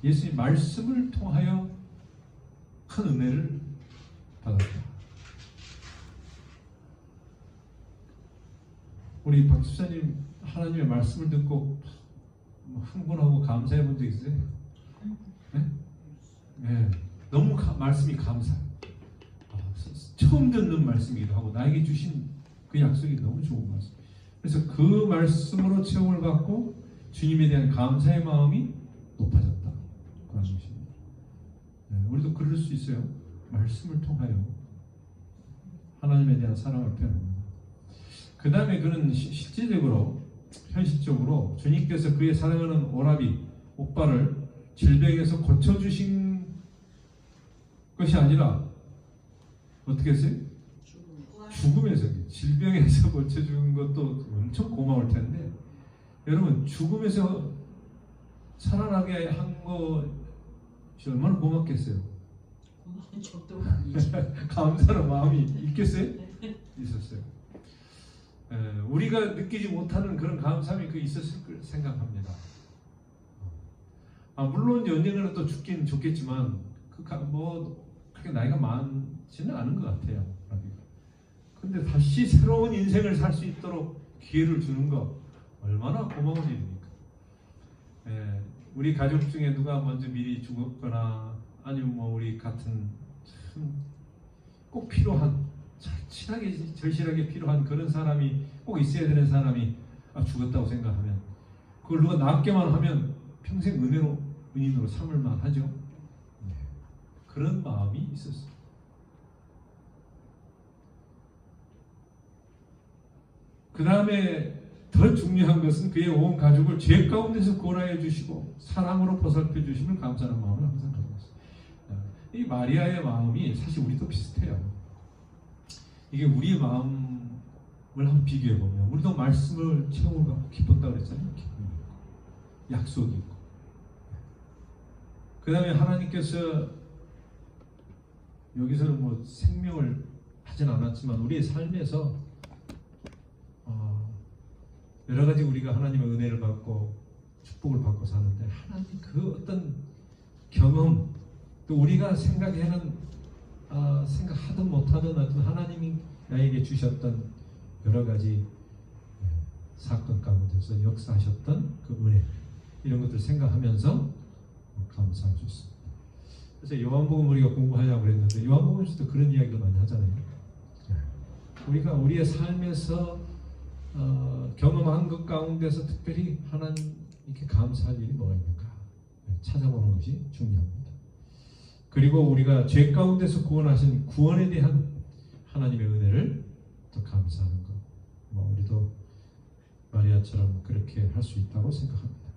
예수님 말씀을 통하여 큰 은혜를 받았다. 우리 박 집사님 하나님의 말씀을 듣고 흥분하고 감사해 본 적 있어요? 네? 네. 너무 말씀이 감사해요. 처음 듣는 말씀이기도 하고 나에게 주신 그 약속이 너무 좋은 말씀. 그래서 그 말씀으로 체험을 받고 주님에 대한 감사의 마음이 높아졌다. 그런 것입니다. 네, 우리도 그럴 수 있어요. 말씀을 통하여 하나님에 대한 사랑을 표현합니다. 그 다음에 그는 실질적으로 현실적으로 주님께서 그의 사랑하는 오라비 오빠를 질병에서 고쳐주신 것이 아니라 어떻게 했어요? 죽음에서, 질병에서 고쳐주는 것도 엄청 고마울 텐데, 여러분 죽음에서 살아나게 한 것이 얼마나 고맙겠어요? 감사한 마음이 있겠어요? 있었어요. 우리가 느끼지 못하는 그런 감사함이 있었을 걸 생각합니다. 물론 연예인은 또 죽긴 좋겠지만 그렇게 나이가 많지는 않은 것 같아요. 근데 다시 새로운 인생을 살 수 있도록 기회를 주는 거 얼마나 고마운 일입니까? 우리 가족 중에 누가 먼저 미리 죽었거나 아니면 우리 같은 꼭 필요한 절실하게 필요한 그런 사람이 꼭 있어야 되는 사람이 죽었다고 생각하면 그걸 누가 낫게만 하면 평생 은인으로 삼을만 하죠. 그런 마음이 있었어요. 그 다음에 더 중요한 것은 그의 온 가족을 죄 가운데서 구원하여 주시고 사랑으로 보살펴 주시는 감사하는 마음을 항상 가지고 있어요. 이 마리아의 마음이 사실 우리도 비슷해요. 이게 우리의 마음을 한번 비교해 보면 우리도 말씀을 체험을 받고 기뻤다고 그랬잖아요. 기쁨이 있고 약속이 있고 그 다음에 하나님께서 여기서는 생명을 하진 않았지만 우리의 삶에서 여러 가지 우리가 하나님의 은혜를 받고 축복을 받고 사는데 하나님 그 어떤 경험 또 우리가 생각하든 못하든 어떤 하나님이 나에게 주셨던 여러 가지 사건 가운데서 역사하셨던 그 은혜 이런 것들 생각하면서 감사할 수 있습니다. 그래서 요한복음 우리가 공부하려고 그랬는데 요한복음에서도 그런 이야기를 많이 하잖아요. 우리가 우리의 삶에서 경험한 것 가운데서 특별히 하나님께 감사할 일이 뭐가 있는가 찾아보는 것이 중요합니다. 그리고 우리가 죄 가운데서 구원하신 구원에 대한 하나님의 은혜를 또 감사하는 것 우리도 마리아처럼 그렇게 할 수 있다고 생각합니다.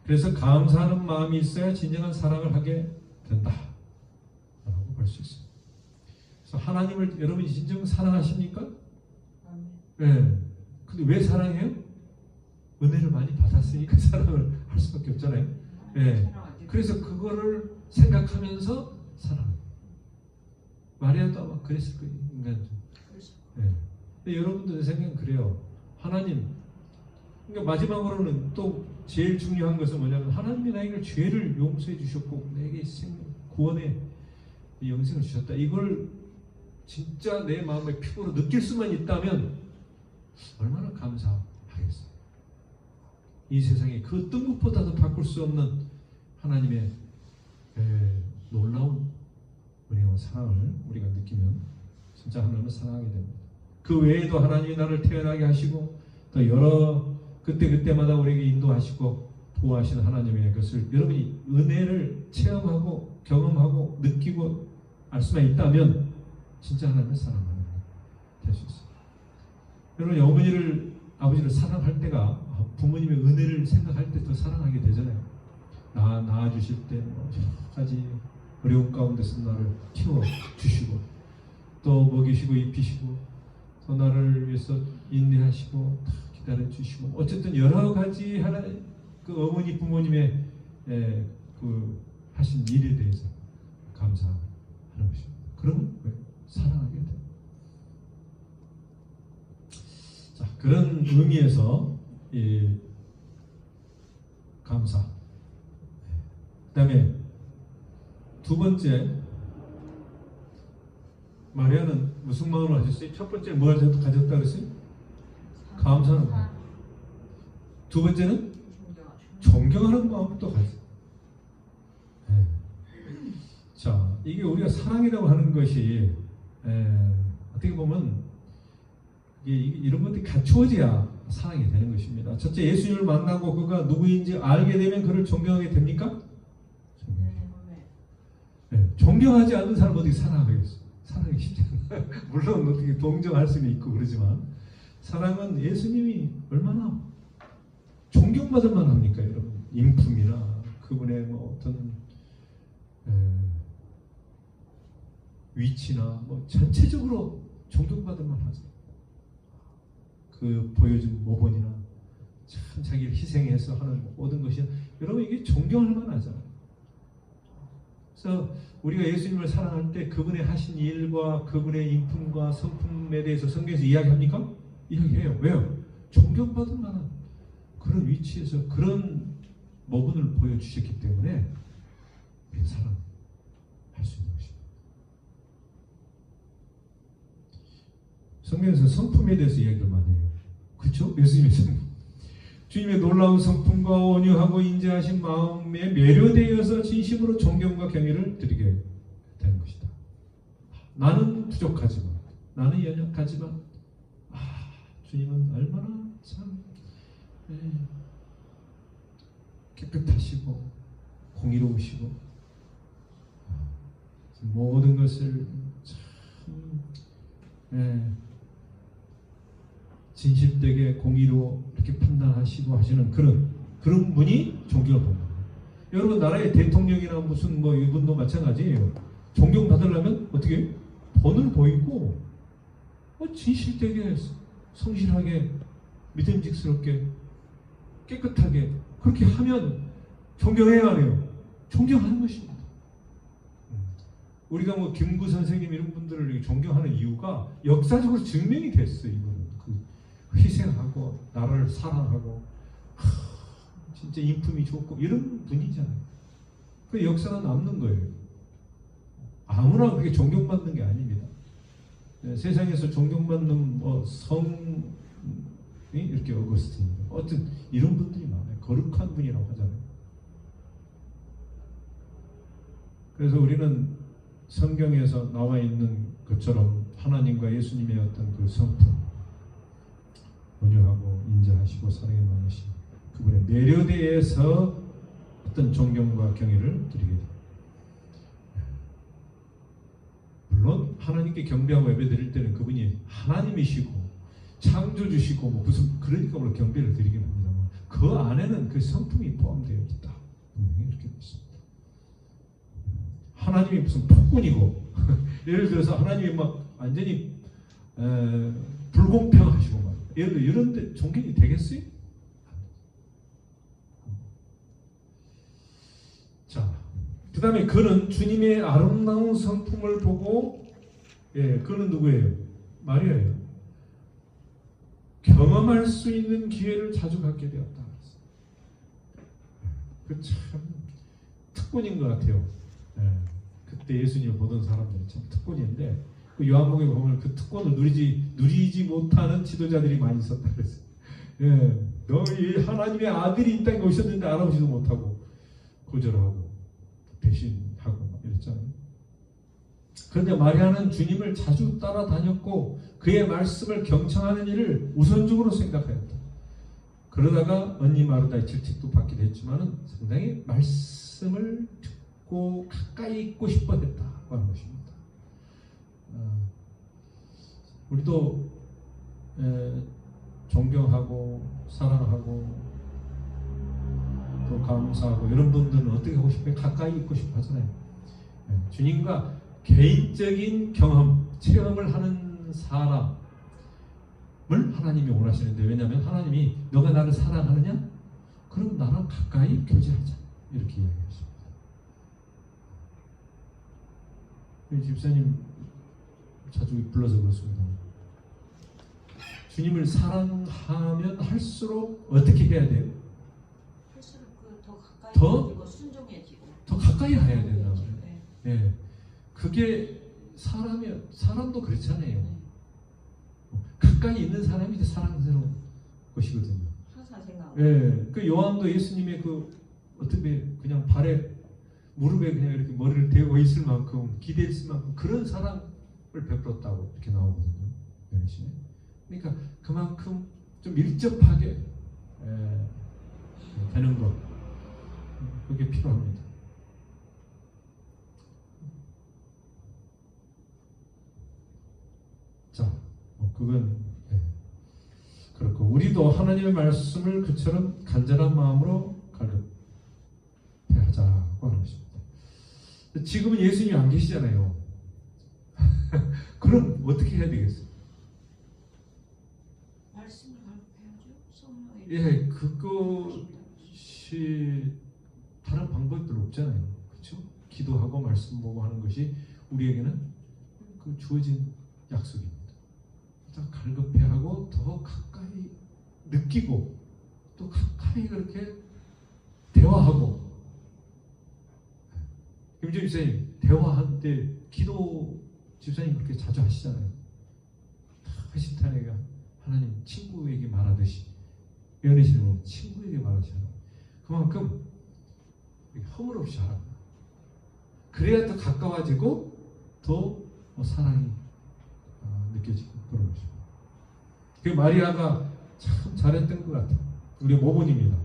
그래서 감사하는 마음이 있어야 진정한 사랑을 하게 된다라고 볼 수 있습니다. 그래서 하나님을 여러분이 진정 사랑하십니까? 네. 근데 왜 사랑해요? 은혜를 많이 받았으니까 사랑을 할 수밖에 없잖아요. 네. 그래서 그거를 생각하면서 사랑해요. 마리아도 아마 그랬을 거예요. 인간적으로. 네. 근데 여러분들 생각은 그래요. 하나님. 그러니까 마지막으로는 또 제일 중요한 것은 뭐냐면 하나님이 나에게 죄를 용서해 주셨고 내게 구원의 영생을 주셨다. 이걸 진짜 내 마음의 피부로 느낄 수만 있다면 얼마나 감사하겠어요. 이 세상에 그 어떤 것보다도 바꿀 수 없는 하나님의 놀라운 은혜와 사랑을 우리가 느끼면 진짜 하나님을 사랑하게 됩니다. 그 외에도 하나님이 나를 태어나게 하시고 또 여러 그때마다 우리에게 인도하시고 보호하시는 하나님의 것을 여러분이 은혜를 체험하고 경험하고 느끼고 알 수만 있다면 진짜 하나님을 사랑하는 될 수 있습니다. 여러분 어머니를 아버지를 사랑할 때가 부모님의 은혜를 생각할 때 더 사랑하게 되잖아요. 낳아주실 때 여러 가지 어려운 가운데서 나를 키워주시고 또 먹이시고 입히시고 또 나를 위해서 인내하시고 기다려주시고 어쨌든 여러 가지 그 어머니 부모님의 그 하신 일에 대해서 감사하는 것입니다. 그러면 사랑하게 돼요. 자, 그런 의미에서 이 감사 그다음에 두 번째, 마리아는 무슨 마음을 가졌어요? 첫 번째 뭘 가졌다 그랬어요? 감사하는 마음. 두 번째는 존경하는 마음도 가졌어요. 네. 자, 이게 우리가 사랑이라고 하는 것이 어떻게 보면 이런 것들이 갖추어져야 사랑이 되는 것입니다. 첫째, 예수님을 만나고 그가 누구인지 알게 되면 그를 존경하게 됩니까? 네. 존경하지 않는 사람은 어떻게 사랑하겠어요? 사랑이 쉽지 않아요. 물론 어떻게 동정할 수는 있고 그러지만 사랑은 예수님이 얼마나 존경받을 만합니까, 여러분? 인품이나 그분의 뭐 어떤 위치나 뭐 전체적으로 존경받을 만하죠. 그 보여준 모본이나 참 자기를 희생해서 하는 모든 것이 여러분 이게 존경할 만하잖아요. 그래서 우리가 예수님을 사랑할 때 그분의 하신 일과 그분의 인품과 성품에 대해서 성경에서 이야기합니까? 이야기해요. 왜요? 존경받을 만한 그런 위치에서 그런 모본을 보여주셨기 때문에 우리가 사랑할 수 있는 것입니다. 성경에서 성품에 대해서 이야기를 많이 해요. 그렇죠? 예수님의 성품. 주님의 놀라운 성품과 온유하고 인자하신 마음에 매료되어서 진심으로 존경과 경외를 드리게 되는 것이다. 나는 부족하지만, 나는 연약하지만, 주님은 얼마나 참 깨끗하시고 공의로우시고 모든 것을 참 진실되게 공의로 이렇게 판단하시고 하시는 그런 분이 존경을 받는 거예요. 여러분 나라의 대통령이나 무슨 뭐 이분도 마찬가지예요. 존경받으려면 어떻게 본을 보이고 진실되게 성실하게 믿음직스럽게 깨끗하게 그렇게 하면 존경해야 하네요. 존경하는 것입니다. 우리가 뭐 김구 선생님 이런 분들을 존경하는 이유가 역사적으로 증명이 됐어요. 이거는 희생하고 나라를 사랑하고 진짜 인품이 좋고 이런 분이잖아요. 그 역사가 남는 거예요. 아무나 그렇게 존경받는 게 아닙니다. 세상에서 존경받는 성이 이렇게 어거스틴, 어떤 이런 분들이 많아요. 거룩한 분이라고 하잖아요. 그래서 우리는 성경에서 나와 있는 것처럼 하나님과 예수님의 어떤 그 성품, 온유하고 인자하시고 사랑이 많으신 그분의 매료대에서 어떤 존경과 경외를 드리게 됩니다. 물론 하나님께 경배하고 예배드릴 때는 그분이 하나님이시고 창조주시고 뭐 무슨 그러니까 물론 경배를 드리긴 합니다만 그 안에는 그 성품이 포함되어 있다. 분명히 이렇게 있습니다. 하나님이 무슨 폭군이고 예를 들어서 하나님이 막 완전히 불공평하시고 막 예를 들어 이런데 존경이 되겠어요? 자, 그 다음에 그는 주님의 아름다운 성품을 보고 그는 누구예요? 마리아예요. 경험할 수 있는 기회를 자주 갖게 되었다. 그 참 특권인 것 같아요. 그때 예수님을 보던 사람들은 참 특권인데 그 요한복음에 보면 그 특권을 누리지 못하는 지도자들이 많이 있었다 그랬어요. 너희 하나님의 아들이 이 땅에 오셨는데 알아보지도 못하고 거절하고 배신하고 막 이랬잖아요. 그런데 마리아는 주님을 자주 따라다녔고 그의 말씀을 경청하는 일을 우선적으로 생각하였다. 그러다가 언니 마르다의 질책도 받기도 했지만은 상당히 말씀을 듣고 가까이 있고 싶어 했다고 하는 것입니다. 우리도 존경하고 사랑하고 또 감사하고 이런 분들은 어떻게 하고 싶어요? 가까이 있고 싶어 하잖아요. 주님과 개인적인 경험, 체험을 하는 사람을 하나님이 원하시는데 왜냐하면 하나님이 너가 나를 사랑하느냐? 그럼 나랑 가까이 교제하자 이렇게 이야기하십니다. 집사님 자주 불러서 그렇습니다. 주님을 사랑하면 할수록 어떻게 해야 돼요? 할수록 그 더 가까이 더? 그리고 순종해지고 더 가까이 가야 된다. 네. 예, 그게 사람도 그렇잖아요. 네. 가까이 있는 사람이 이제 사랑스러운 것이거든요. 항상 생각하고 예, 그 요한도 예수님의 그 어떻게 그냥 발에 무릎에 그냥 이렇게 머리를 대고 있을 만큼 기대했을 만큼 그런 사랑을 베풀었다고 이렇게 나오거든요. 요한시에. 그러니까 그만큼 좀 밀접하게 되는 것, 그게 필요합니다. 자, 그건 그렇고 우리도 하나님의 말씀을 그처럼 간절한 마음으로 갈급해하자고 하는 것입니다. 지금은 예수님이 안 계시잖아요. 그럼 어떻게 해야 되겠어요? 말씀을 갈급해야죠. 성령의 예, 그것이 다른 방법이 별로 없잖아요. 그렇죠? 기도하고 말씀 보고 하는 것이 우리에게는 그 주어진 약속입니다. 갈급해하고 더 가까이 느끼고 또 가까이 그렇게 대화하고. 김정일 집사님 대화할 때 기도 집사님 그렇게 자주 하시잖아요. 하신타네가 하나님 친구에게 말하듯이 연애시는 친구에게 말하잖아요. 그만큼 허물없이 하라. 그래야 더 가까워지고 더 사랑이 느껴지고 그런 것입니다. 그 마리아가 참 잘했던 것 같아요. 우리 모본입니다.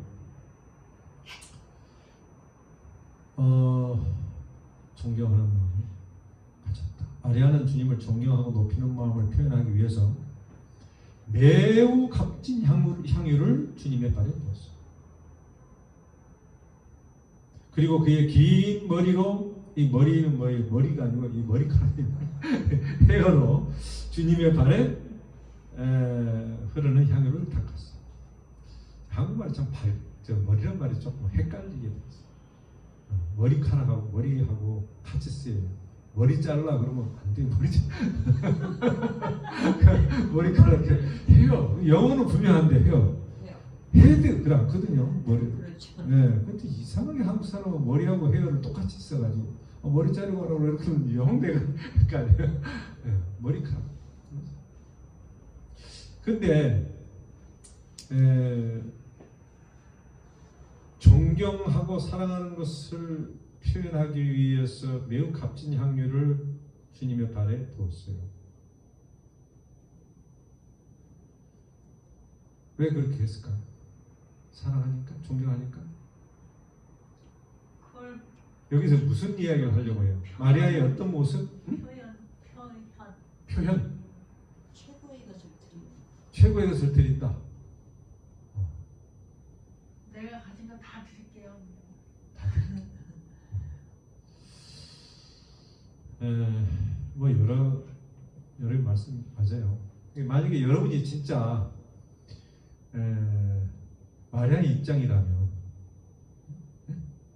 존경하는 마음을 가졌다. 마리아는 주님을 존경하고 높이는 마음을 표현하기 위해서 매우 값진 향유를 주님의 발에 부었어요. 그리고 그의 긴 머리로, 이 머리는 뭐예요? 머리가 아니고 이 머리카락이 헤어로 주님의 발에 흐르는 향유를 닦았어요. 한국말이 참 머리란 말이 조금 헷갈리게 됐어요. 머리카락하고 머리하고 같이 쓰여요. 머리 잘라 그러면 안 돼요. 머리카락 헤어. 영어는 분명한데 헤어. 헤드 그렇거든요. 머리. 그렇죠. 네. 근데 이상하게 한국 사람은 머리하고 헤어를 똑같이 써가지고 머리 자르고 하라고 이렇게 하면 영 내가 헷갈려요. 네. 머리카락. 근데 존경하고 사랑하는 것을 표현하기 위해서 매우 값진 향유를 주님의 발에 부었어요. 왜 그렇게 했을까? 사랑하니까? 존경하니까? 그걸 여기서 무슨 이야기를 하려고 해요? 마리아의 어떤 모습? 응? 표현. 최고의 것을 드립니다. 최고의 것을 드린다. 내가 가진 거 다 드릴게요. 뭐 여러 말씀 맞아요. 만약에 여러분이 진짜 마리아의 입장이라면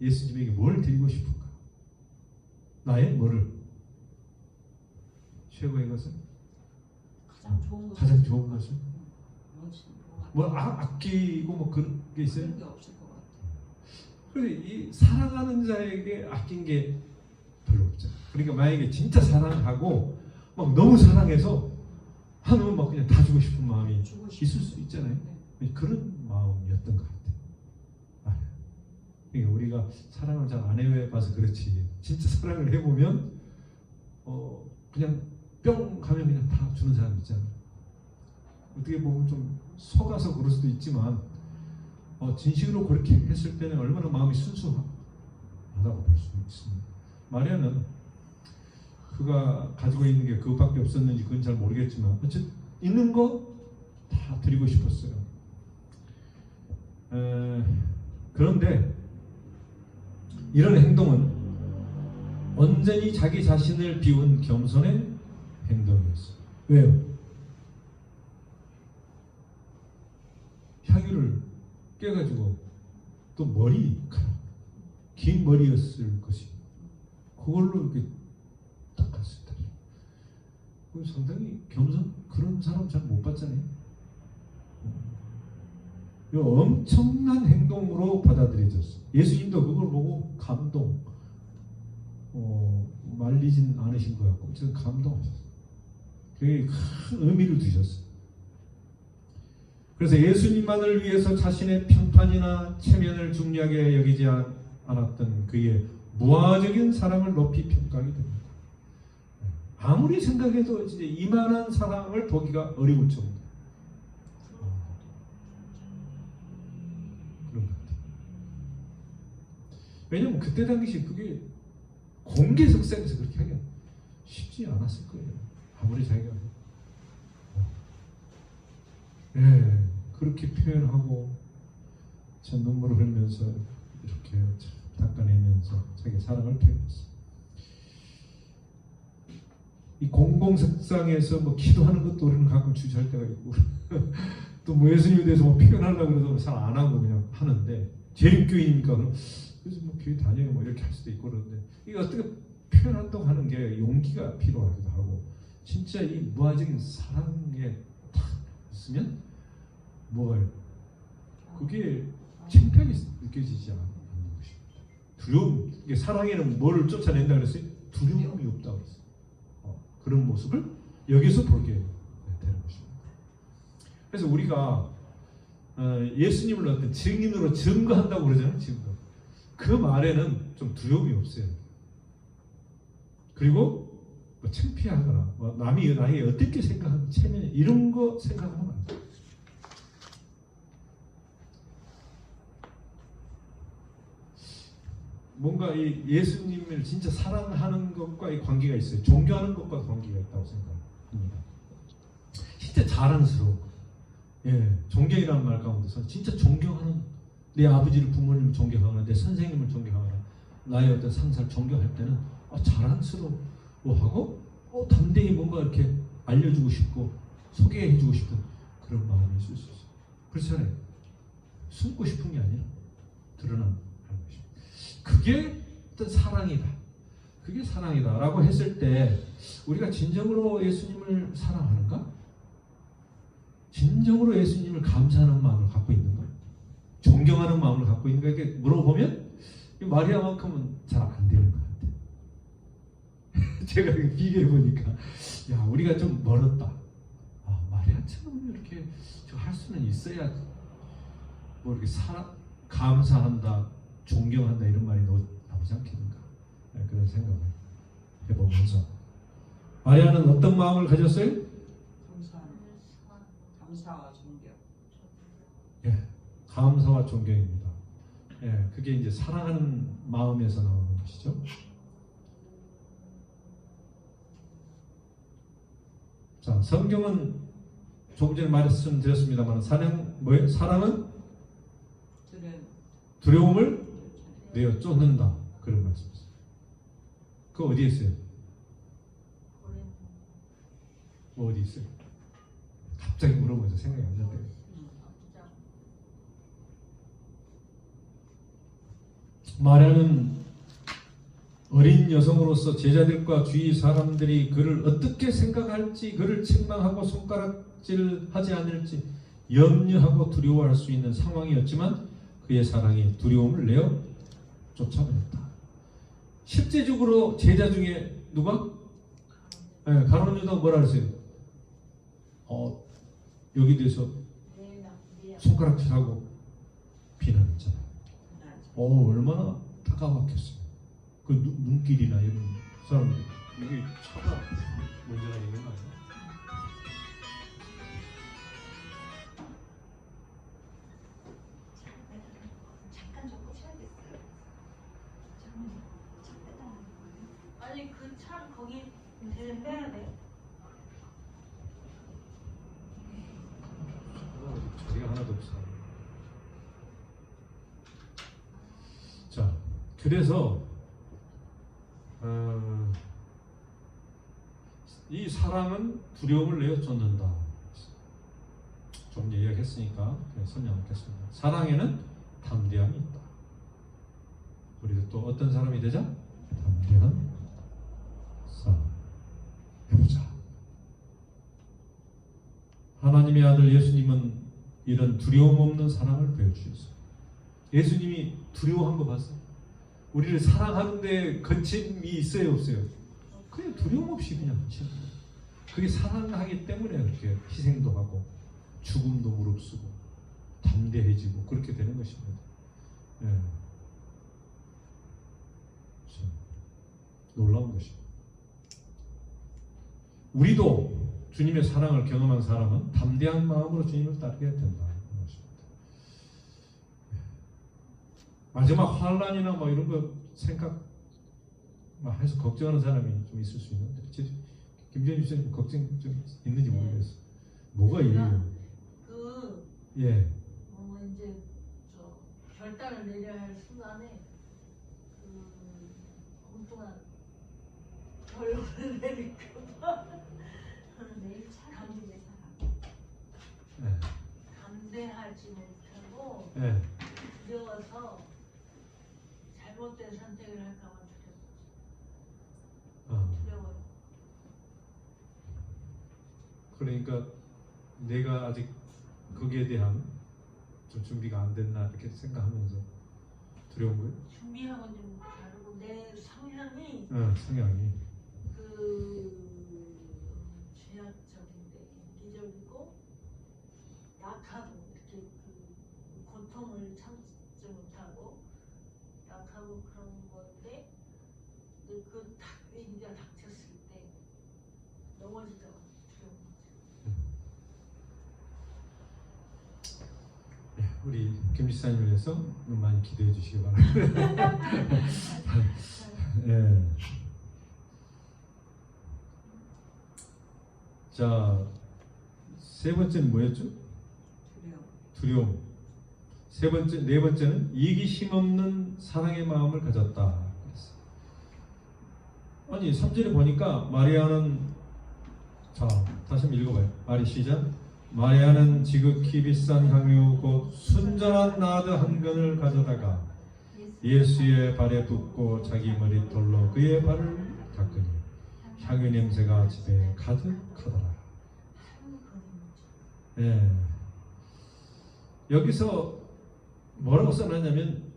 예수님에게 뭘 드리고 싶은가? 나의 뭐를? 최고의 것은? 가장 좋은 것은? 뭐 아끼고 뭐 그런 게 있어요? 그런 게 없을 것 같아요. 그런데 이 사랑하는 자에게 아낀 게 별로 없죠. 그러니까 만약에 진짜 사랑하고 막 너무 사랑해서 하나님은 막 그냥 다 주고 싶은 마음이 있을 수 있잖아요. 그런 마음이었던 것 같아요. 그러니까 우리가 사랑을 잘 안 해봐서 그렇지 진짜 사랑을 해보면 그냥 뿅 하면 그냥 다 주는 사람 있잖아요. 어떻게 보면 좀 속아서 그럴 수도 있지만 진심으로 그렇게 했을 때는 얼마나 마음이 순수하다고 볼 수 있습니다. 마리아는 그가 가지고 있는 게 그것밖에 없었는지 그건 잘 모르겠지만 어쨌든 있는 거 다 드리고 싶었어요. 그런데 이런 행동은 온전히 자기 자신을 비운 겸손의 행동이었어요. 왜요? 향유를 깨가지고 또 머리카락, 긴 머리였을 것이 그걸로 이렇게 닦았을 때 상당히 겸손 그런 사람 잘 못 봤잖아요. 이 엄청난 행동으로 받아들여졌어요. 예수님도 그걸 보고 감동, 말리진 않으신 것 같고 저 감동하셨어요. 그게 큰 의미를 두셨어요. 그래서 예수님만을 위해서 자신의 평판이나 체면을 중요하게 여기지 않았던 그의 무화적인 사랑을 높이 평가하게 됩니다. 아무리 생각해도 이제 이만한 사랑을 보기가 어려울 정도. 그런 것 같아요. 왜냐하면 그때 당시 그게 공개석상에서 그렇게 하기가 쉽지 않았을 거예요. 아무리 자기가 그렇게 표현하고 저 눈물을 흘리면서 이렇게 닦아내면서 자기 사랑을 표현했어요. 이 공공석상에서 뭐 기도하는 것도 우리는 가끔 주저할 때가 있고 또 뭐 예수님에 대해서 뭐 표현하려고 해도 잘 안 하고 그냥 하는데 재림교인이니까 그래서 뭐 교회 다녀요 뭐 이렇게 할 수도 있고 그러는데 이게 어떻게 표현한다고 하는 게 용기가 필요하기도 하고 진짜 이 무한적인 사랑에 탁 있으면 뭐가 그게 창피하게 느껴지지 않는 것입니다. 두려움, 이게 사랑에는 뭐를 쫓아낸다 그랬어요? 두려움이 없다 그랬어요. 그런 모습을 여기서 보게 되는 것입니다. 그래서 우리가 예수님을 어떤 증인으로 증거한다고 그러잖아요. 증거. 그 말에는 좀 두려움이 없어요. 그리고 뭐 창피하거나 뭐 남이 나에게 어떻게 생각하는 체면 이런 거 생각하면 안 돼요. 뭔가 이 예수님을 진짜 사랑하는 것과 이 관계가 있어요. 존경하는 것과 관계가 있다고 생각합니다. 진짜 자랑스러워. 존경이라는 말 가운데서 진짜 존경하는 내 아버지를 부모님을 존경하거나 내 선생님을 존경하거나 나의 어떤 상사를 존경할 때는 자랑스러워하고 담대히 뭔가 이렇게 알려주고 싶고 소개해주고 싶은 그런 마음이 있을 수 있어요. 그렇잖아요. 숨고 싶은 게 아니라 드러나는 것입니다. 그게 어떤 사랑이다. 그게 사랑이다라고 했을 때 우리가 진정으로 예수님을 사랑하는가? 진정으로 예수님을 감사하는 마음을 갖고 있는가? 존경하는 마음을 갖고 있는가? 이렇게 물어보면 마리아만큼은 잘 안 되는 것 같아요. 제가 비교해 보니까 야 우리가 좀 멀었다. 마리아처럼 이렇게 할 수는 있어야 뭐 이렇게 감사한다, 존경한다 이런 말이 나오지 않겠는가? 그런 생각을 해보면서 마리아는 어떤 마음을 가졌어요? 감사와 존경. 감사와 존경입니다. 그게 이제 사랑하는 마음에서 나오는 것이죠. 자, 성경은 조금 전에 말씀드렸습니다만 사랑은 두려움을 내어 쫓는다 그런 말씀이었어요. 그거 어디에 있어요? 뭐 어디 있어요? 갑자기 물어보면서 생각이 안 나대요. 마리아는 어린 여성으로서 제자들과 주위 사람들이 그를 어떻게 생각할지, 그를 책망하고 손가락질하지 않을지 염려하고 두려워할 수 있는 상황이었지만 그의 사랑이 두려움을 내어 쫓아버렸다. 실제적으로 제자 중에 누가? 가룟 유다가 뭐라 그랬어요? 여기 대해서 손가락질하고 비난했잖아요. 얼마나 다가왔겠어요. 그 눈길이나 이런 사람들이 이게 차가 문제가 있는 거 아니에요? 잠깐 좀 꽂혀야겠어요. 차 빼다 하는 거예요? 아니 그 차를 거기 대는 빼야 돼. 자리가 하나도 없어. 자, 그래서 이 사랑은 두려움을 내어 쫓는다. 좀 이야기했으니까 설명하겠습니다. 사랑에는 담대함이 있다. 우리도 또 어떤 사람이 되자? 담대한 사람 해보자. 하나님의 아들 예수님은 이런 두려움 없는 사랑을 보여주셨어요. 예수님이 두려워한 거 봤어요? 우리를 사랑하는데 거침이 있어요, 없어요? 그냥 두려움 없이 그냥 하시는 거예요. 그게 사랑하기 때문에 그렇게 희생도 하고 죽음도 무릅쓰고 담대해지고 그렇게 되는 것입니다. 예. 참 놀라운 것입니다. 우리도 주님의 사랑을 경험한 사람은 담대한 마음으로 주님을 따르게 된다. 마지막 환란이나 뭐 이런 거 생각 해서 걱정하는 사람이 좀 있을 수 있는데, 김재현 주님 걱정 좀 있는지 모르겠어. 뭐가 이래요? 예. 이제 결단을 내려야 할 순간에 엉뚱한 결론을 내릴까 내일 차를 예. 담대하지 못하고 예. 두려워서 잘못된 선택을 할까봐 두려워요. 그러니까 내가 아직 거기에 대한 좀 준비가 안 됐나 이렇게 생각하면서 두려운 거예요? 준비하고는 좀 다르고 내 성향이 성향이. 죄악적인데 이기적이고 약하고 이렇게 고통을 참지 못하고 약하고 그런 건데 위기가 닥쳤을 때 넘어질까 봐 두려운 거죠. 우리 김 지사님을 위해서 많이 기대해 주시기 바랍니다. 예. 자, 세 번째는 뭐였죠? 두려움. 네 번째는 이기심 없는 사랑의 마음을 가졌다. 아니 3절에 보니까 마리아는, 자 다시 한번 읽어봐요. 마리 시작. 마리아는 지극히 비싼 향유 곧 순전한 나드 한 근을 가져다가 예수의 발에 붓고 자기 머릿돌로 그의 발을 닦으니 향유 냄새가 집에 가득하더라. 예. 여기서 뭐라고 써놨냐면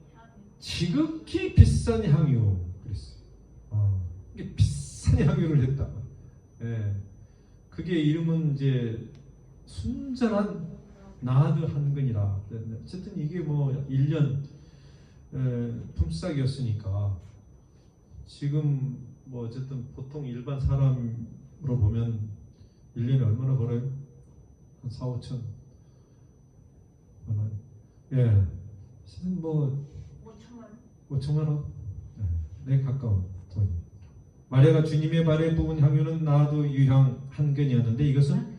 지극히 비싼 향유 그랬어요. 이게 비싼 향유를 했다. 예. 그게 이름은 이제 순전한 나드 한 근이라. 어쨌든 이게 뭐 1년 품삯이었으니까 지금 뭐 어쨌든 보통 일반 사람으로 보면 1년에 얼마나 벌어요? 한 4, 5천 원. 예. 뭐 5천만 원. 네, 가까운 돈이. 마리아가 주님의 발에 부은 향유는 나도 유향 한 근이었는데 이것은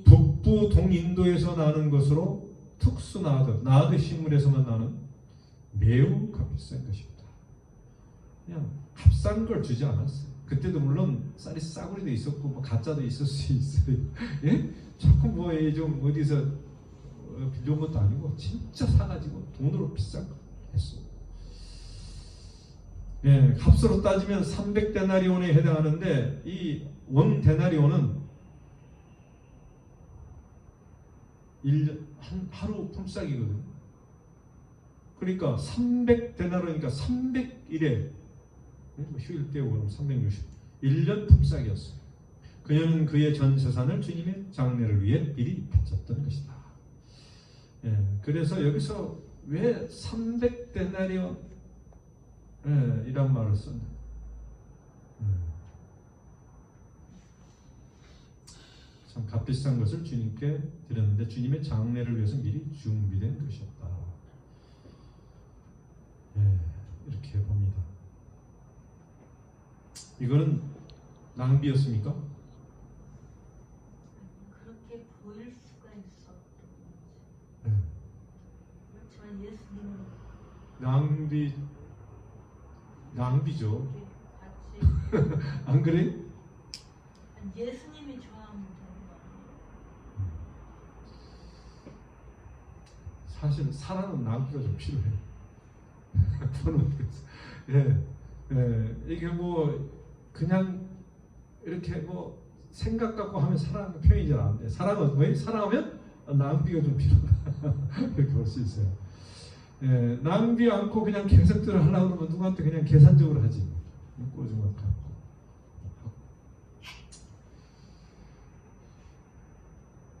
북부 동인도에서 나는 것으로 특수 나드 식물에서만 나는 매우 값비싼 것입니다. 그냥 값싼 걸 주지 않았어요. 그때도 물론 쌀이 싸구리도 있었고 뭐 가짜도 있을 수 있어요. 예? 자꾸 뭐 좀 어디서 빌려온 것도 아니고 진짜 사가지고 돈으로 비싼 거 했어. 예, 값으로 따지면 300데나리온에 해당하는데 이 원 데나리온은 1년 하루 품삯이거든요. 그러니까 300데나리온이니까 300일에 휴일 때 오면 360 1년 품삯이었어요. 그녀는 그의 전 재산을 주님의 장례를 위해 미리 바쳤던 것이다. 예, 그래서 여기서 왜 300데나리온 이란 말을 썼냐? 참 값비싼 것을 주님께 드렸는데 주님의 장례를 위해서 미리 준비된 것이었다. 예, 이렇게 봅니다. 이거는 낭비였습니까? 그렇게 보일 수가 있었던 거지. 네. 그렇지만 예수님은 낭비죠. 같이 안 그래? 예수님이 좋아하는 거 사실 사랑은 낭비가 좀 필요해. 예, 이게 뭐 그냥 이렇게 뭐 생각 갖고 하면 사랑 표현이 잘 안 돼. 사랑은 왜? 사랑하면 낭비가 좀 필요하다. 이렇게 볼 수 있어요. 예, 낭비 않고 그냥 계속대로 하려고 그러면 누구한테 그냥 계산적으로 하지. 꼬주만 갖고.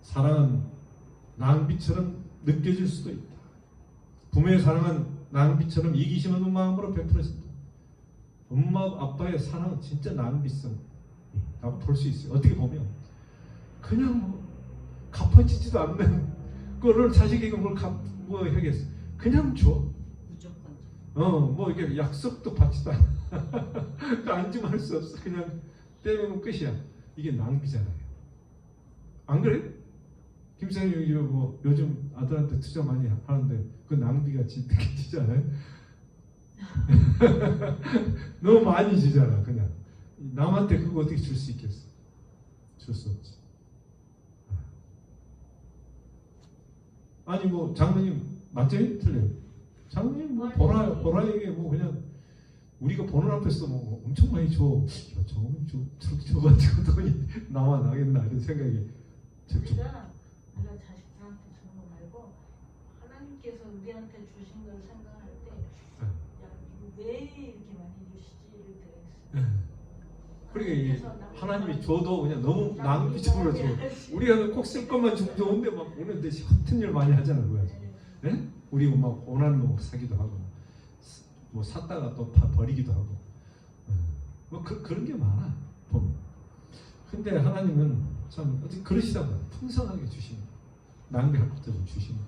사랑은 낭비처럼 느껴질 수도 있다. 부모의 사랑은 낭비처럼 이기심 없는 마음으로 베풀어진다. 엄마 아빠의 사랑은 진짜 낭비성이라고 볼 수 있어요. 어떻게 보면 그냥 갚아지지도 않는 거를 자식에게 뭐 하겠어. 그냥 줘. 무조건. 뭐 이렇게 약속도 받지도 않아. 안주할 수 없어. 그냥 때리면 끝이야. 이게 낭비잖아요. 안 그래? 김사님 뭐 요즘 아들한테 투자 많이 하는데 그 낭비가 느껴지지 않아요? 너무 많이 주잖아. 그냥 남한테 그거 어떻게 줄 수 있겠어? 줄 수 없지. 아니 뭐 장모님 맞죠? 틀려요. 장모님 뭐 보라에게 뭐 그냥 우리가 보는 앞에서 뭐 엄청 많이 줘. 장모님 줘가지고 돈이 나와 나겠나 이런 생각이 좀. 우리가 자식들한테 주는 거 말고 하나님께서 우리한테 주신 걸 생각할 때, 야 이거 왜 이렇게 많이 주시지를 되겠어. 그러니까 이게 하나님이 줘도 그냥 너무 낭비적으로 줘. 우리가 꼭 쓸 것만 주면 좋은데 막 오는 듯이 허튼 일 많이 하잖아, 그거. 네? 우리 막 원하는 거 사기도 하고, 뭐 샀다가 또 버리기도 하고, 뭐 그런 게 많아 보면. 근데 하나님은 참 어떻게 그러시다고요. 풍성하게 주시는, 낭비할 것도 좀 주시는.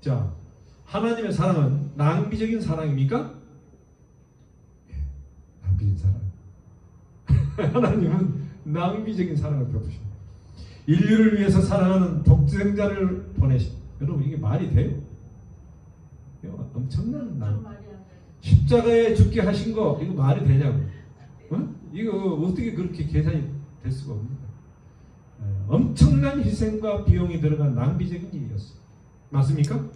자, 하나님의 사랑은 낭비적인 사랑입니까? 낭비적인 사랑. 하나님은 낭비적인 사랑을 베푸십니다. 인류를 위해서 사랑하는 독생자를 보내신. 여러분 이게 말이 돼요? 엄청난 낭비. 십자가에 죽게 하신 거 이거 말이 되냐고? 이거 어떻게 그렇게 계산이 될 수가 없습니다. 엄청난 희생과 비용이 들어간 낭비적인 일이었어요. 맞습니까?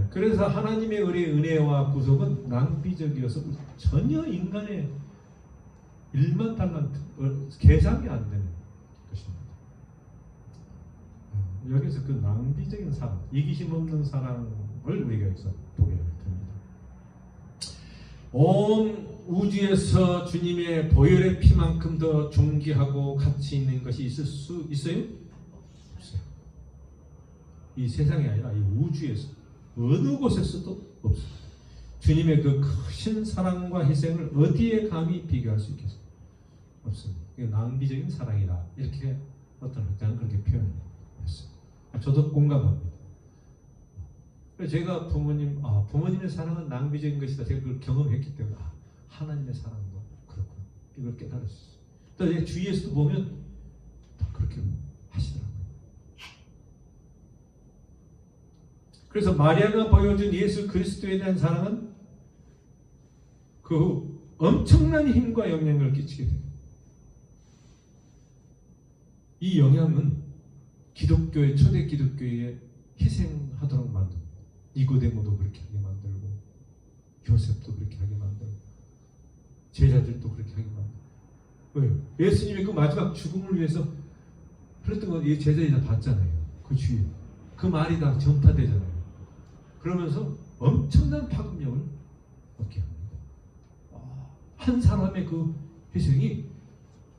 그래서 하나님의 은혜와 구속은 낭비적이어서 전혀 인간의 1만 달란트 계산이 안 되는 것입니다. 여기서 그 낭비적인 사랑, 이기심 없는 사랑을 우리가 여기서 보게 됩니다. 온 우주에서 주님의 보혈의 피만큼 더 존귀하고 가치 있는 것이 있을 수 있어요? 없어요. 이 세상이 아니라 이 우주에서 어느 곳에서도 없어요. 주님의 그 크신 사랑과 희생을 어디에 감히 비교할 수 있겠어요? 없습니다. 이게 낭비적인 사랑이다. 이렇게 어떤 학자는 그렇게 표현했어요. 저도 공감합니다. 제가 부모님의 사랑은 낭비적인 것이다. 제가 그걸 경험했기 때문에 하나님의 사랑도 그렇구나. 이걸 깨달았어요. 또 주위에서도 보면 다 그렇게 하시더라고요. 그래서 마리아가 보여준 예수 그리스도에 대한 사랑은 그 엄청난 힘과 영향을 끼치게 돼요. 이 영향은 기독교의 초대 기독교에 희생하도록 만듭니다. 니고데모도 그렇게 하게 만들고 요셉도 그렇게 하게 만들고 제자들도 그렇게 하게 만들고. 왜요? 예수님이 그 마지막 죽음을 위해서 그랬던 거 제자들이 다 봤잖아요. 그 주위에 그 말이 다 전파되잖아요. 그러면서 엄청난 파급력을 얻게 합니다. 한 사람의 그 희생이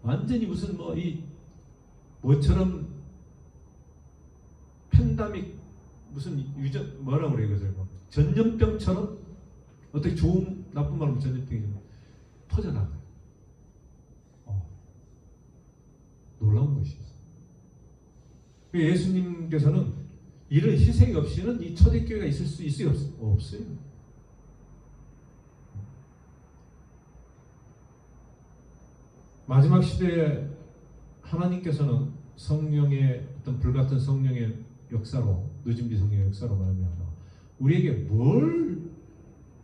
완전히 무슨 뭐처럼 팬데믹 무슨 뭐라고 그래요? 그죠? 전염병처럼 어떻게 좋은 나쁜 말로 전염병이 퍼져나가요. 놀라운 것이죠. 예수님께서는 이런 희생이 없이는 이 초대교회가 있을 수 있어요? 없어요. 마지막 시대에 하나님께서는 성령의 어떤 불같은 성령의 역사로, 늦은비 성령의 역사로 말미암아 우리에게 뭘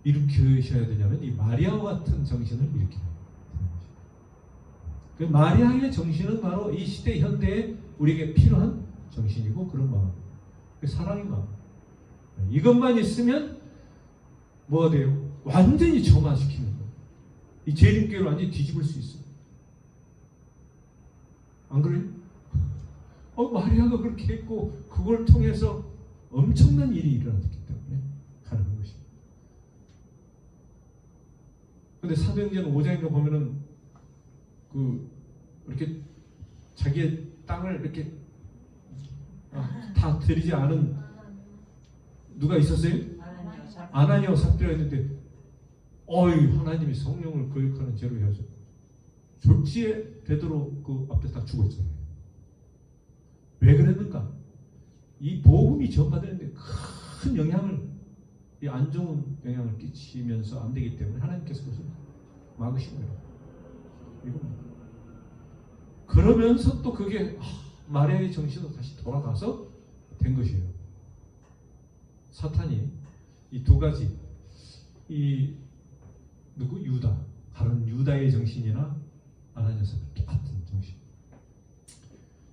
일으키셔야 되냐면 이 마리아와 같은 정신을 일으켜야 됩니다. 그 마리아의 정신은 바로 이 시대 현대에 우리에게 필요한 정신이고 그런 마음, 그 사랑의 마음. 이것만 있으면 뭐가 돼요? 완전히 점화시키는 거예요. 이 재림교회를 완전히 뒤집을 수 있어요. 안 그래요? 마리아가 그렇게 했고 그걸 통해서 엄청난 일이 일어났기 때문에 가능한 것입니다. 근데 사도행전 5장인가 보면은 이렇게 자기의 땅을 이렇게 다 드리지 않은 누가 있었어요? 아나니아와 삽비라 했는데 하나님이 성령을 거역하는 죄로 해야죠. 졸지에 베드로 그 앞에 딱 죽었잖아요. 왜 그랬는가? 이 복음이 전파되는데 큰 영향을, 이 안 좋은 영향을 끼치면서 안 되기 때문에 하나님께서 그것을 막으신 거예요. 이겁니다. 그러면서 또 그게 마리아의 정신으로 다시 돌아가서 된 것이에요. 사탄이 이 두 가지, 유다, 다른 유다의 정신이나 아나니아서 똑같은 정신.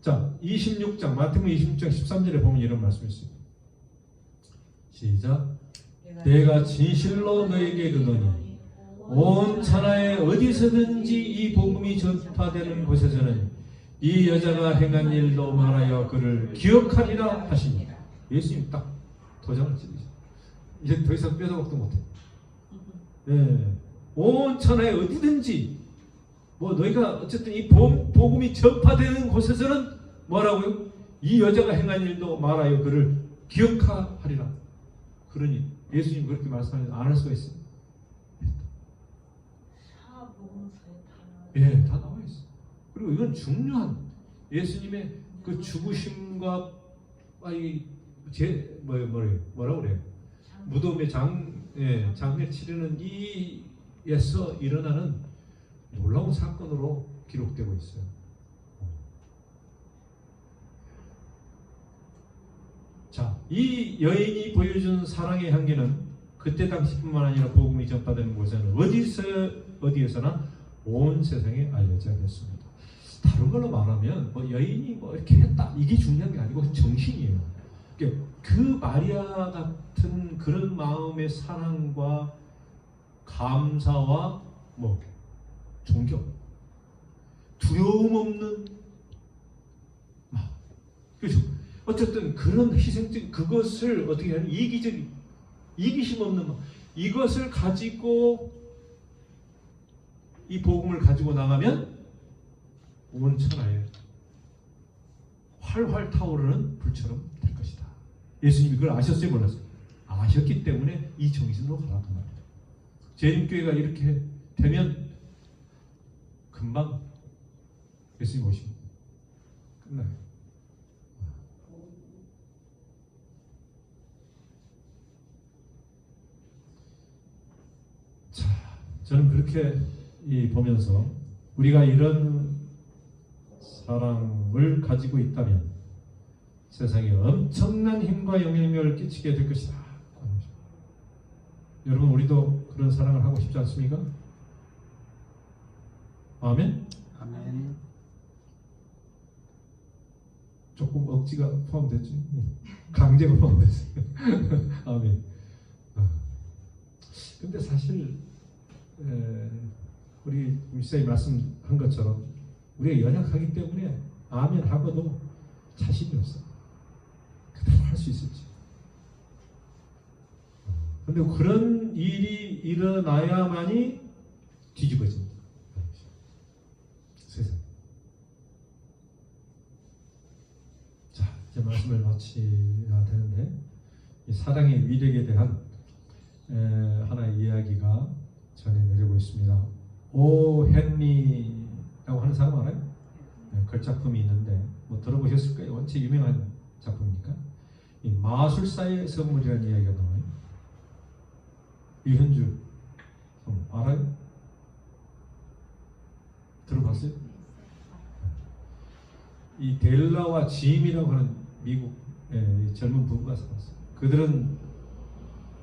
자, 26장 마태복음 26장 13절에 보면 이런 말씀이 있습니다. 시작. 내가 진실로 너에게 이르노니 온 천하에 어디서든지 이 복음이 전파되는 곳에서는 이 여자가 행한 일로 말하여 그를 기억하리라 하시니. 예수님 딱 도장을 찍으시죠. 이제 더 이상 뼈다박도 못해. 온 천하에 어디든지 너희가 어쨌든 이 복음이 전파되는 곳에서는 뭐라고요? 이 여자가 행한 일도 말하여 그를 기억하리라. 그러니 예수님 그렇게 말씀하면 안 할 수가 있어요. 다 나와 있어. 그리고 이건 중요한 예수님의 그 죽으심과 뭐라고 그래요? 무덤의 장례 치르는 이에서 일어나는 놀라운 사건으로 기록되고 있어요. 자, 이 여인이 보여준 사랑의 향기는 그때 당시뿐만 아니라 복음이 전파되는 곳에는 어디에서나 온 세상에 알려져야겠습니다. 다른 걸로 말하면 여인이 이렇게 했다 이게 중요한 게 아니고 정신이에요. 그 마리아 같은 그런 마음의 사랑과 감사와 존경, 두려움 없는 마음. 그렇죠. 어쨌든 그런 희생적 그것을 어떻게 하는 이기심 없는 마음, 이것을 가지고 이 복음을 가지고 나가면 온 천하에 활활 타오르는 불처럼 될 것이다. 예수님이 그걸 아셨어요, 몰랐어요? 아셨기 때문에 이 정신으로 가라고 말합니다. 재림교회가 이렇게 되면 금방 예수님 오시면 끝나요. 자, 저는 그렇게 보면서 우리가 이런 사랑을 가지고 있다면 세상에 엄청난 힘과 영향력을 끼치게 될 것이다. 여러분, 우리도 그런 사랑을 하고 싶지 않습니까? 아멘? 아멘. 조금 억지가 포함됐지? 강제가 포함됐어요. 아멘. 근데 사실 우리 미사님 말씀한 것처럼 우리가 연약하기 때문에 아멘 하고도 자신이 없어. 그대로 할 수 있을지. 근데 그런 일이 일어나야만이 뒤집어집니다. 세상. 자, 이제 말씀을 마쳐야 되는데 이 사랑의 위력에 대한 하나의 이야기가 전해 내리고 있습니다. 오 헨리라고 하는 사람 알아요? 글작품이 있는데 들어보셨을 거예요. 원체 유명한 작품이니까. 이 마술사의 선물이라는 이야기가 나와요. 유현주 알아요? 들어봤어요? 이 델라와 짐이라고 하는 미국 젊은 부부가 살았어요. 그들은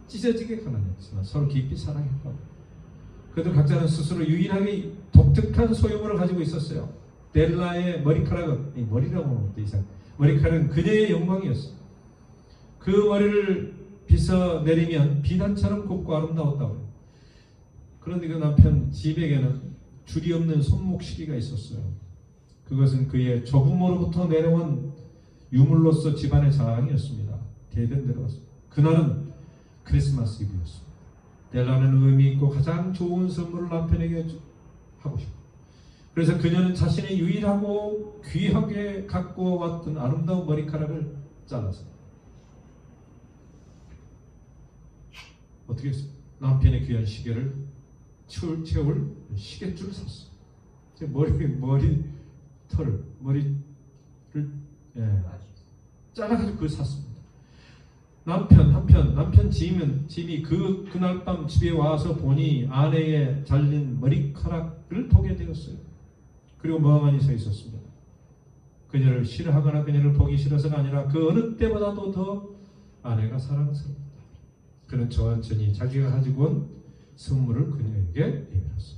찢어지게 가난했지만 서로 깊이 사랑했고 그들 각자는 스스로 유일하게 독특한 소유물을 가지고 있었어요. 델라의 머리카락은 머리라고 하면 또 이상. 머리카락은 그녀의 영광이었어요. 그 머리를 빗어 내리면 비단처럼 곱고 아름다웠다고. 그런데 그 남편 짐에게는 줄이 없는 손목시계가 있었어요. 그것은 그의 조부모로부터 내려온 유물로서 집안의 자랑이었습니다. 대대로 왔습니다. 그날은 크리스마스 이브였습니다. 델라는 의미 있고 가장 좋은 선물을 남편에게 하고 싶어. 그래서 그녀는 자신의 유일하고 귀하게 갖고 왔던 아름다운 머리카락을 잘라서 어떻게 했어요? 남편의 귀한 시계를 채울 시계줄을 샀어. 머리털을 머리를 잘라가지고 그걸 샀습니다. 남편 집이 그날 밤 집에 와서 보니 아내의 잘린 머리카락을 보게 되었어요. 그리고 멍하니 서 있었습니다. 그녀를 싫어하거나 그녀를 보기 싫어서가 아니라 그 어느 때보다도 더 아내가 사랑스럽다. 그는 천천히 자기가 가지고 온 선물을 그녀에게 내밀었어.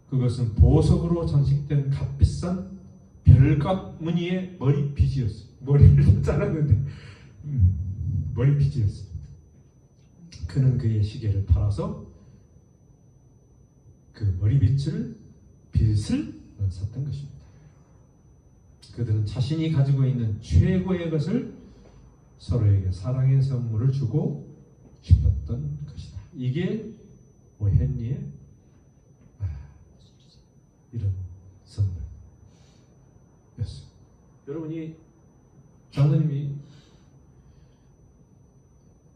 그것은 보석으로 장식된 값비싼 별값 무늬의 머리빗이었어요. 머리를 잘랐는데 머리빗이었어요. 그는 그의 시계를 팔아서 그 머리빗을 샀던 것입니다. 그들은 자신이 가지고 있는 최고의 것을 서로에게 사랑의 선물을 주고 싶었던 것이다. 이게 헨리의 이런 선물이었어요. 여러분이 장로님이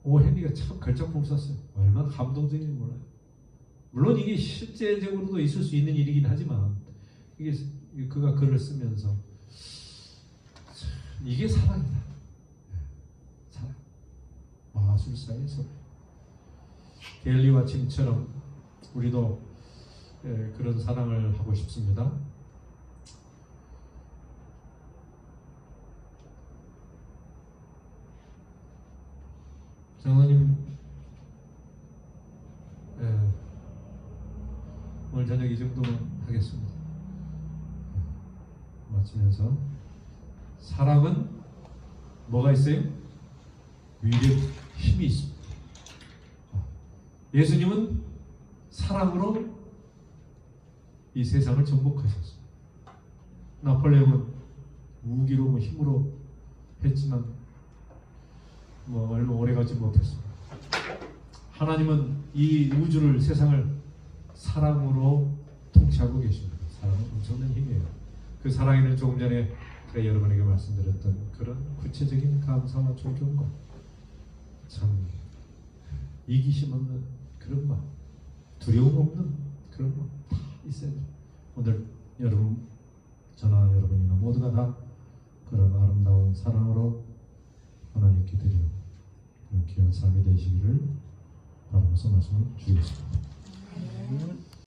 헨리가 참 걸작품 썼어요. 얼마나 감동적인지 몰라요. 물론 이게 실제적으로도 있을 수 있는 일이긴 하지만 이게 그가 글을 쓰면서 이게 사랑이다. 사랑. 마술사의 소리. 헨리와 짐처럼 우리도 그런 사랑을 하고 싶습니다. 장로님 오늘 저녁 이 정도만 하겠습니다. 마치면서 사랑은 뭐가 있어요? 위력, 힘이 있습니다. 예수님은 사랑으로 이 세상을 정복하셨어요. 나폴레옹은 무기로 힘으로 했지만 얼마 오래가지 못했습니다. 하나님은 이 우주를 세상을 사랑으로 통치하고 계십니다. 사랑은 엄청난 힘이에요. 그 사랑에는 조금 전에 제가 여러분에게 말씀드렸던 그런 구체적인 감사와 존경과 참 이기심 없는 그런 마음, 두려움 없는 그런 마음 다 있어야 돼요. 오늘 저나 여러분이나 모두가 다 그런 아름다운 사랑으로 하나님께 드리는 그런 귀한 삶이 되시기를 바라면서 말씀을 드리겠습니다.